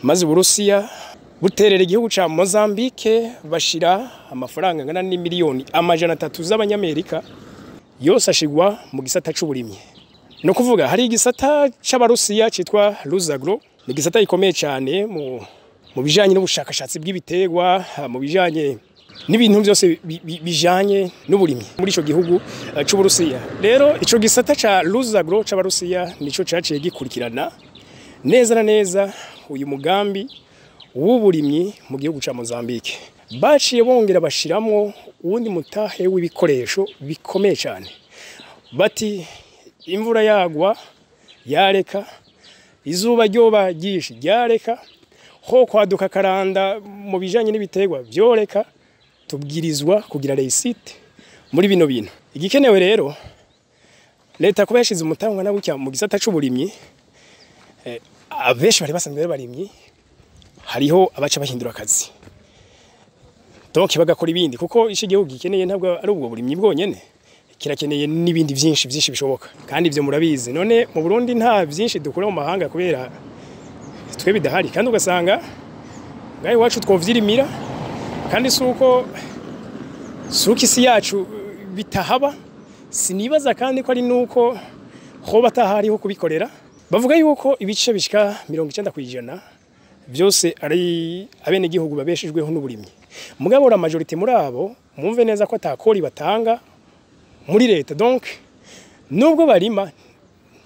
maze Uburusiya buterera igihugu ca Mozambique bashira amafaranga ngana ni miliyoni amajana 3 z'abanyamerika yose ashigwa mu gisata c'uburimyi. No kuvuga hari igisata c'abarusiya citwa Ruzagro, ni gisata gikomeye cyane mu bijanye n'ubushakashatsi bw'ibiterwa, mu bijanye n'ibintu byose bijanye n'uburimyi muri ico gihugu c'Uburusiya. Rero ico gisata ca Ruzagro c'abarusiya nico caciye gikurikirana neza na neza uyu mugambi w'uburimyi mu gihugu ca Mozambique. Baciye bongera bashiramo uwundi mutahe w'ibikoresho bikomeye cyane. Bati imvura yagwa yareka, izuba ryoba ryinshi ryareka, ho kwaduka karanda mu bijanye n'ibiterwa byoreka, tubwirizwa kugira réussite muri bino bintu. Igikenewe rero leta kuba yashize umutangwa na bucya mu gisata c'uburimyi, abeshi bari basanzwe barimyi, hariho abaca bahindura akazi. Donc bagakora ibindi kuko ishi gihugu gikeneye ntabwo ari ubwo burimyi bwonyene, kirakeneye n'ibindi byinshi bishoboka. Kandi ivyo murabizi. None mu Burundi nta byinshi dukora mu mahanga kubera twe bidahari, kandi ugasanga ngaye wacu twovyirimira kandi suko isi yacu bitahaba. Sinibaza kandi ko ari nuko hoba tahariho kubikorera. Bavuga yuko ibice bishika 90% byose ari abene gihugu babeshejweho n'uburimyi. Mugabo la majorité muri abo mumve neza ko atakori batanga muri leta. Donc nubwo barima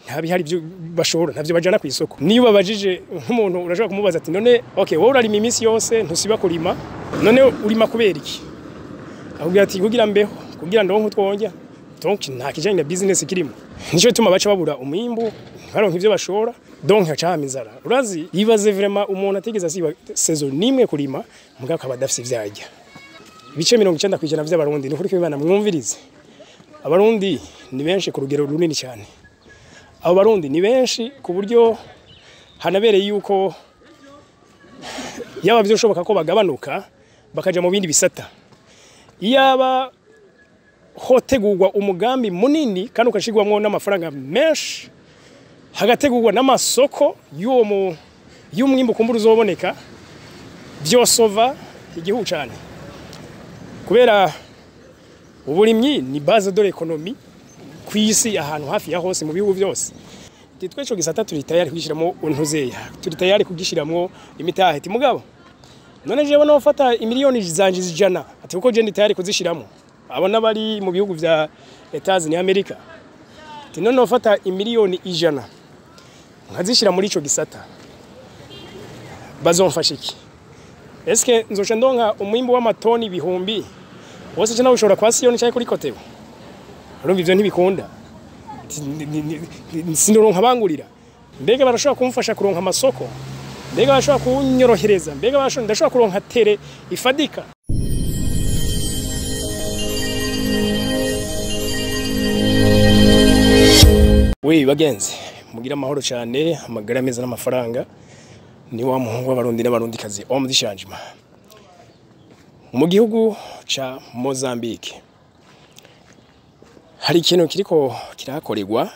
ntabihari byo bashora, ntavyo bajana ku isoko. Niyo babajije nk'umuntu urashaka kumubaza ati none okay wowe urarima iminsi yose ntusiba kurima, none urima kubera iki? Ahubwo ati kugira mbeho, kugira ndonko twonja. Donc nta kijanye na business kirimo. Nico tuma baca babura umwimbu, baronka ivyo bashora, donc haca inzara. Urazi yibaze vraiment umuntu ategeza siba saison nimwe kurima mugaka abadafise ivyarya. Ibice 90% vy'abarundi ni kuri kwibana mwumvirize. Abarundi ni benshi ku rugero runini cyane. Abo barundi ni benshi ku buryo hanabereye yuko yaba byoshoboka ko bagabanuka bakaja mu bindi bisata. Iyaba hotegurwa umugambi munini kandi ukashigwamwo n'amafaranga menshi, hagategurwa n'amasoko y'umwimbu kumbura uzoboneka, byosova igihugu cyane. Kubera uburimyi ni base de l'économie kwisi ahantu hafi ya hose mu bihugu byose. Titwe cyo gisata turi tayari kugishiramo untuzeya, turi tayari kugishiramo imitahe. Ati mugabo none jewe no fata imiliyoni zanje zijana, ati uko je ndi tayari kuzishiramo. Abona bari mu bihugu vya Etazi ni Amerika, ati none no fata imiliyoni 100 nkazishira muri ico gisata, bazomfasha iki? Eske nzoca ndonka umwimbu w'amatoni ibihumbi wose cyane ushobora kwasiyoni cyane kuri kotewe? Urumva ivyo ntibikunda. Sinoronka bangurira. Mbega barashobora kumfasha kuronka amasoko? Mbega barashobora kunyorohereza? Mbega ndashobora kuronka tere ifadika? We bagenzi, mugira amahoro cyane, amagara meza n'amafaranga. Ni wa muhungu w'abarundi n'abarundikazi homme d'changement. Mu gihugu ca Mozambique hari ikintu kiriko kirakoregwa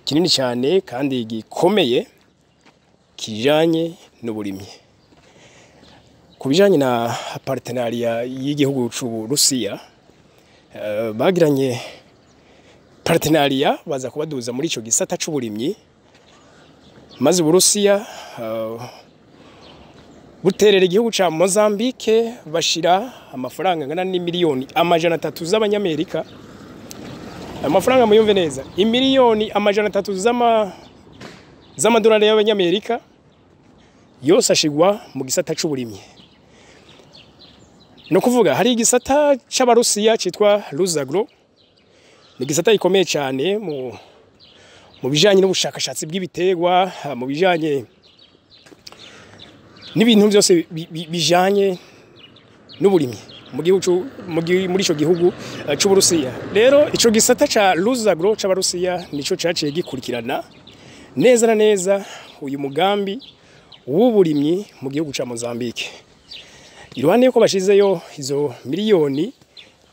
kinini cyane kandi gikomeye kijanye n'uburimyi. Kubijanye na partenariat y'igihugu c'Uburusiya, bagiranye partenariat baza kubaduza muri ico gisata c'uburimyi, maze Uburusiya buterera igihugu ca Mozambique bashira amafaranga ngana ni miliyoni amajana 3 z'abanyamerika. Amafaranga muyumve neza, imiliyoni amajana 3 z'amadolari y'abanyamerika yose ashigwa mu gisata c'uburimyi. No kuvuga hari igisata c'abarusiya citwa Ruzagro, ni gisata gikomeye cyane mu bijanye n'ubushakashatsi bw'ibiterwa, mu bijanye n'ibintu byose bijanye n'uburimyi mu gihugu muri ico gihugu c'Uburusiya. Rero ico gisata ca Ruzagro c'abarusiya nico caciye gikurikirana neza na neza uyu mugambi w'uburimyi mu gihugu ca Mozambique. Iruhande yuko bashizeyo izo miliyoni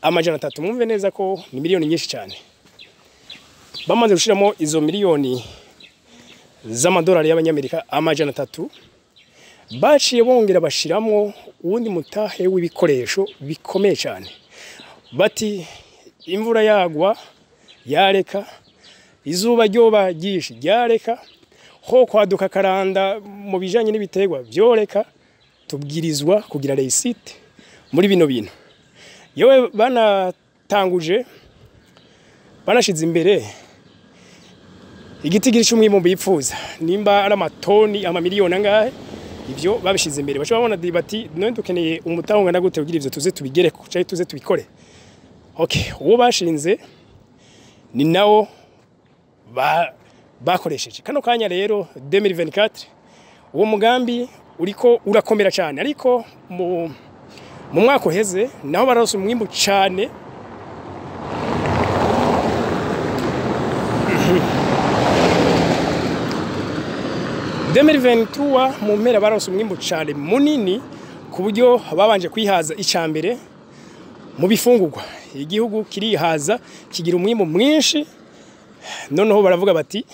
amajana 3, mwumve neza ko ni miliyoni nyinshi cyane. Bamaze gushiramo izo miliyoni z'amadolari y'abanyamerika amajana 3 baciye bongera bashiramo uwundi mutahe w'ibikoresho bikomeye cyane. Bati imvura yagwa yareka, izuba ryoba ryinshi ryareka, ho kwaduka karanda mu bijanye n'ibiterwa byoreka, tubwirizwa kugira reisite muri bino bintu. Yewe banatanguje banashize imbere igitigiri cy'umwimbo bipfuza nimba ari amatoni amamiliyoni angahe, ivyo babishize imbere. Bacha babona bati none dukeneye umutahunga na gute kugira ivyo tuze tubigere cyangwa tuze tubikore. Okay, uwo bashinze ni nawo bakoresheje kano kanya rero 2024. Uwo mugambi uriko urakomera cyane, ariko mu mwaka uheze naho barose umwimbo cyane. mu mpera barose umwimbo cyane munini ku buryo babanje kwihaza icambere mu bifungurwa. Igihugu kirihaza kigira umwimbo mwinshi, noneho baravuga bati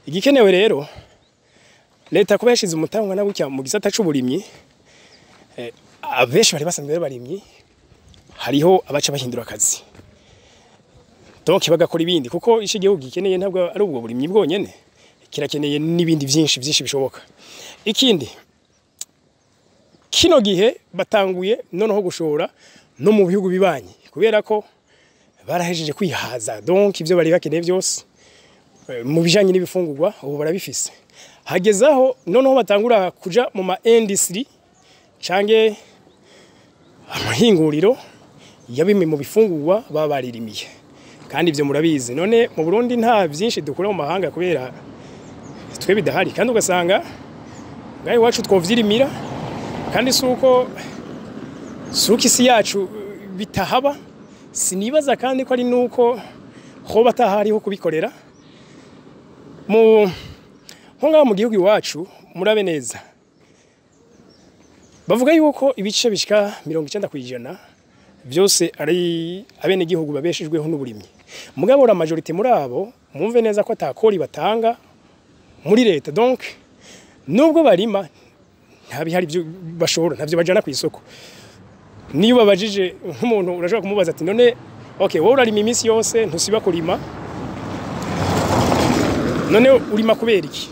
igikenewe rero leta kuba yashize umutangwa na gutya mu gisata c'uburimyi. Abenshi bari basanzwe barimyi, hariho abaca bahindura akazi, donc bagakora ibindi, kuko ishi igihugu gikeneye ntabwo ari ubwo burimyi bwonyene, kirakeneye n'ibindi byinshi bishoboka. Ikindi kino gihe batanguye noneho gushora no mu bihugu bibanyi, kubera ko barahejeje kwihaza, donc ivyo bari bakeneye byose mu bijanye n'ibifungurwa ubu barabifise. Hagezaho noneho batangura kuja mu ma industry cange amahinguriro yabimwe mu bifungurwa babaririmiye, kandi ivyo murabizi. None mu Burundi nta byinshi dukora mu mahanga kubera twe bidahari, kandi ugasanga ngaye wacu twovyirimira, kandi suko isi yacu bitahaba. Sinibaza kandi ko ari nuko ho batahariho kubikorera nko mu gihugu iwacu. Murabe neza bavuga yuko ibice bishika 90% byose ari abene gihugu babeshejweho n'uburimyi. Mugabo la majorité muri abo mumve neza ko atakori batanga muri leta, donc nubwo barima ntabihari byo bashora, ntabyo bajana ku isoko. Niyo babajije nk'umuntu urashaka kumubaza ati none okay wowe urarima iminsi yose ntusiba kurima, none urima kubera iki?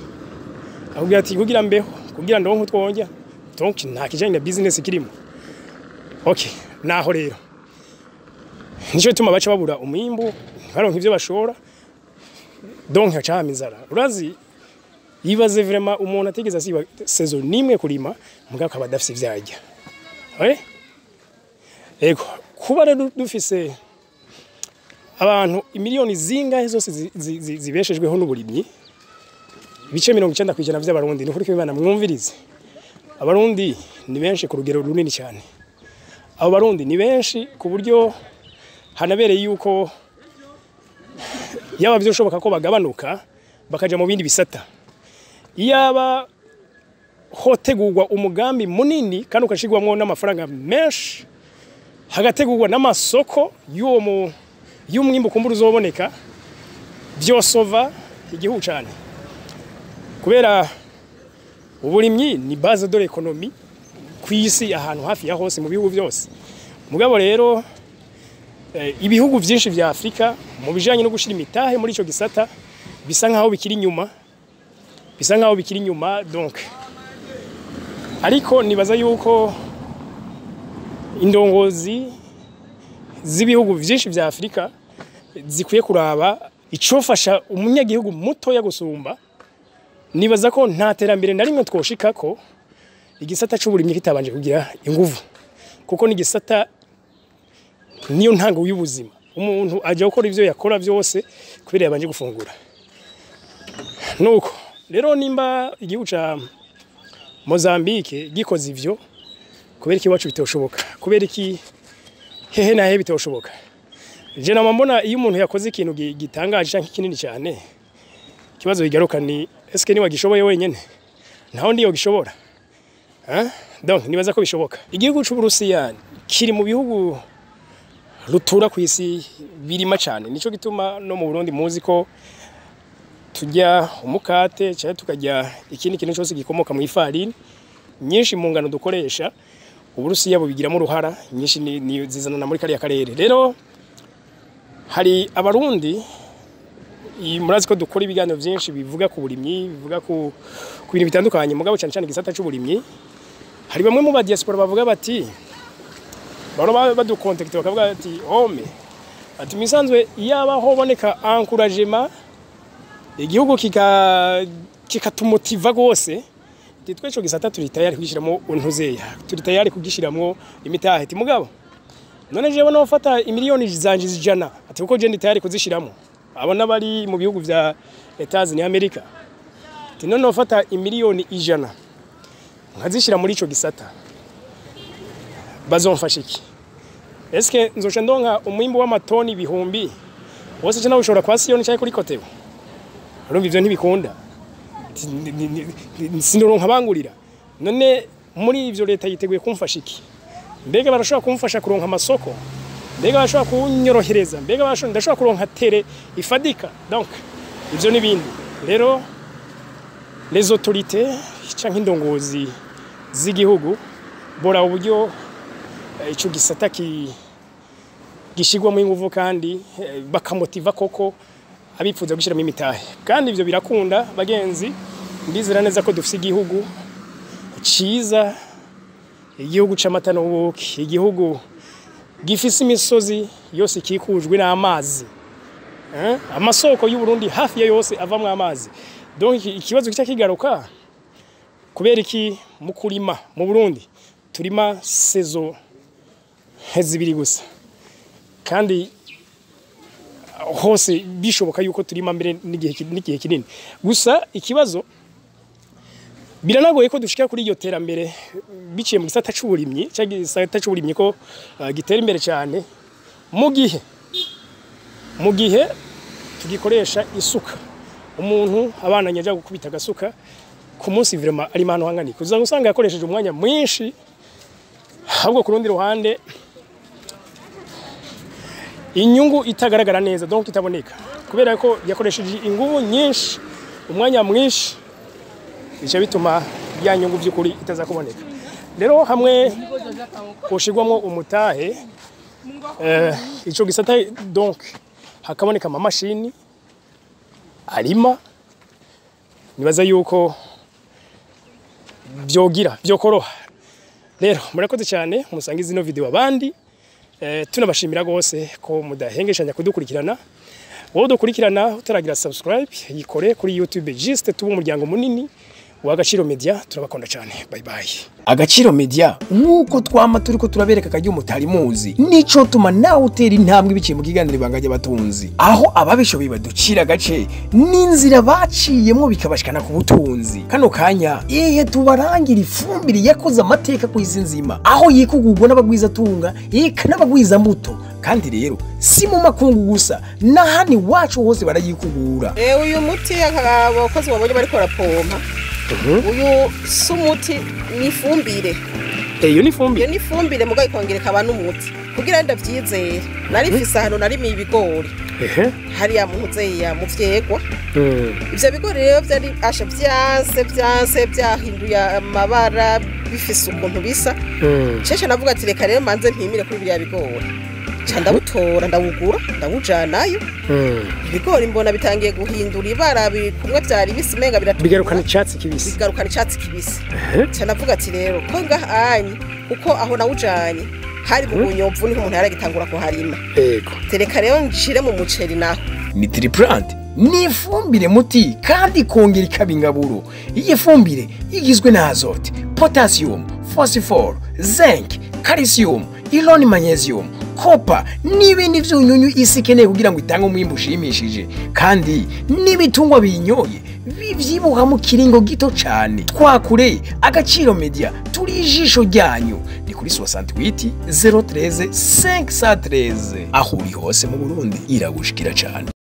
Ahubwo ati kugira mbeho, kugira ndonko twonja, donc nta kijanye na business kirimo. Okay, naho rero nico tuma baca babura umwimbo, baronka ivyo bashora, donc haca inzara. Urazi yibaze vraiment umuntu ategeza siba saison nimwe kurima mugabo akaba dafise ivyarya. Ego kuba rero dufise abantu imiliyoni zingahe zose zibeshejweho n'uburimyi, ibice 90% vy'abarundi, nukuri ko Imana mwumvirize. Abarundi ni benshi ku rugero runini cyane. Abo barundi ni benshi ku buryo hanabereye yuko yaba byoshoboka ko bagabanuka bakaja mu bindi bisata. Iyaba hotegurwa umugambi munini kandi ukashigwamwo n'amafaranga menshi, hagategurwa n'amasoko y'umwimbo kumbura uzoboneka, byosova igihugu cyane. Kubera uburimyi ni base de l'économie kwisi ahantu hafi ya hose mu bihugu byose. Mugabo rero ibihugu byinshi vya Afrika mu bijanye no gushira imitahe muri ico gisata bisa nkaho bikiri inyuma, donc ariko nibaza yuko indongozi z'ibihugu byinshi vya Afrika zikwiye kuraba icofasha umunyagihugu muto ya gusumba. Nibaza ko nta terambere na rimwe twoshikako igisata c'uburimyi kitabanje kugira inguvu, kuko ni gisata niyo ntango y'ubuzima. Umuntu aje gukora ivyo yakora byose kubera yabanje gufungura. Nuko rero nimba igihugu ca Mozambique gikoze ivyo, kubera iki wacu bitoshoboka? Kubera iki hehe na hehe bitoshoboka? Je namambona iyo umuntu yakoze ikintu gitangaje canke kinini cyane, kibazo bigaruka ni eske ni wagishoboye wenyene, naho ndiyo gishobora. Donc nibaza ko bishoboka. Igihugu c'Uburusiya kiri mu bihugu rutura ku isi birima cyane, nico gituma no mu Burundi muzi ko turya umukate cyangwa tukarya ikindi kintu cyose gikomoka mu ifarini nyinshi mu ngano dukoresha Uburusiya bubigiramo uruhara nyinshi ni zizanana muri kariya karere. Rero hari abarundi murazi ko dukora ibiganiro byinshi bivuga ku burimyi, bivuga ku bintu bitandukanye, mugabo cyane cyane gisata cy'uburimyi. Hari bamwe mu ba diaspora bavuga bati baro badukontakte bakavuga ati home ati misanzwe yabaho boneka encouragement igihugu kikatumutiva gose titwe cyo gisata turi tayari kugishiramo untuzeya, turi tayari kugishiramo imitahe ati mugabo none jewe no fata imiliyoni zanje zijana ati uko je ndi tayari kuzishiramo abona bari mu bihugu vya Etazi ni Amerika ati none no fata imiliyoni ijana nkazishira muri ico gisata bazomfasha iki? Eske nzoca ndonka umwimbo w'amatoni ibihumbi wose cyane ushobora kwa Siyoni cyane kuri Kotebu? Urumva ivyo ntibikunda. Sinoronka bangurira. None muri ivyo leta yiteguye kumfasha iki? Mbega barashobora kumfasha kuronka amasoko? Mbega barashobora kunyorohereza? Mbega ndashobora kuronka tere ifadika? Donc ivyo nibindi. Rero les autorités canke indongozi z'igihugu bora uburyo ico gisata gishigwa mu inguvu kandi bakamotiva koko abipfuza gushira mu imitahe. Kandi ivyo birakunda bagenzi, ndizera neza ko dufise igihugu ciza, igihugu c'amata n'ubuki, igihugu gifise imisozi yose ikikujwe n'amazi. Amasoko y'u Burundi hafi ya yose avamwe amazi. Donc ikibazo kica kigaruka kubera iki mu kurima mu Burundi turima saison zibiri gusa, kandi hose bishoboka yuko turima mbere n'igihe kinini gusa. Ikibazo biranagoye ko dushika kuri iyo terambere biciye mu gisata c'uburimyi cyangwa gisata c'uburimyi ko gitera imbere cyane mu gihe tugikoresha isuka. Umuntu abana nyaja gukubita gasuka ku munsi vraiment ari mano hangani kuzanga usanga yakoresheje umwanya mwinshi, ahubwo ku rundi ruhande inyungu itagaragara neza, donc itaboneka kubera ko yakoresheje ingufu nyinshi, umwanya mwinshi, bica bituma ya nyungu by'ukuri itaza kuboneka. Rero hamwe koshigwamo umutahe ico gisata, donc hakaboneka ama mashini arima, nibaza yuko byokoroha. Rero murakoze cyane musangiza ino video abandi. Tunabashimira gose ko mudahengeshanya kudukurikirana. Wowe dukurikirana utaragira subscribe yikore kuri YouTube juste tubu umuryango munini wa Agaciro Media. Turabakunda cyane, bye bye. Agaciro Media nkuko twama turiko turabereka kajya umutari muzi, nico tuma nawe utera intambwe biciye mu kiganiro bangajya batunzi, aho ababishoboye baducira gace n'inzira baciyemo bikabashikana ku butunzi. Kano kanya tubarangira ifumbire yakoze amateka ku isi nzima, aho yikugurwa n'abagwiza tunga n'abagwiza mbuto. Kandi rero si mu makungu gusa, nahani wacu hose barayikugura. Uyu muti abakozi babonye bariko rapompa, uyu sumuti ni fumbire. Iyo ni fumbire. Iyo ni fumbire mugaye kongereka abantu umuti kugira ndavyizere. Nari mfise hano nari mi ibigori. Hari ya muntu zeya mu vyegwa. Ivyo bigori rero vyari asha vyanse byahinduye amabara bifise ukuntu bisa. Cece navuga ati reka rero manze mpimire kuri bya bigori. Ndabutora ndawugura ndawujanayo. Ibigori mbona bitangiye guhindura ibara, kumwe byari bisimenga bigarukana icyatsi kibisi. Bigarukana icyatsi kibisi. Navuga ati rero ko ngahanye kuko aho nawujanye hari mu bunyomvu niho umuntu yaragitangura ko harima. Yego. Tereka rero nshire mu muceri naho. Ni triplant. Ni fumbire muti kandi kongera ikabingaburo. Iyi fumbire igizwe na azote, potassium, phosphore, zinc, calcium, iron, magnesium, copper n'ibindi vyunyunyu isi keneye kugira ngo itange umwimbo ushimishije, kandi n'ibitungwa binyoye bivyibuha mu kiringo gito cyane. Twakure Agaciro Media turi ijisho ryanyu. Ni kuri 68 013 513. Aho uri hose mu Burundi iragushikira cyane.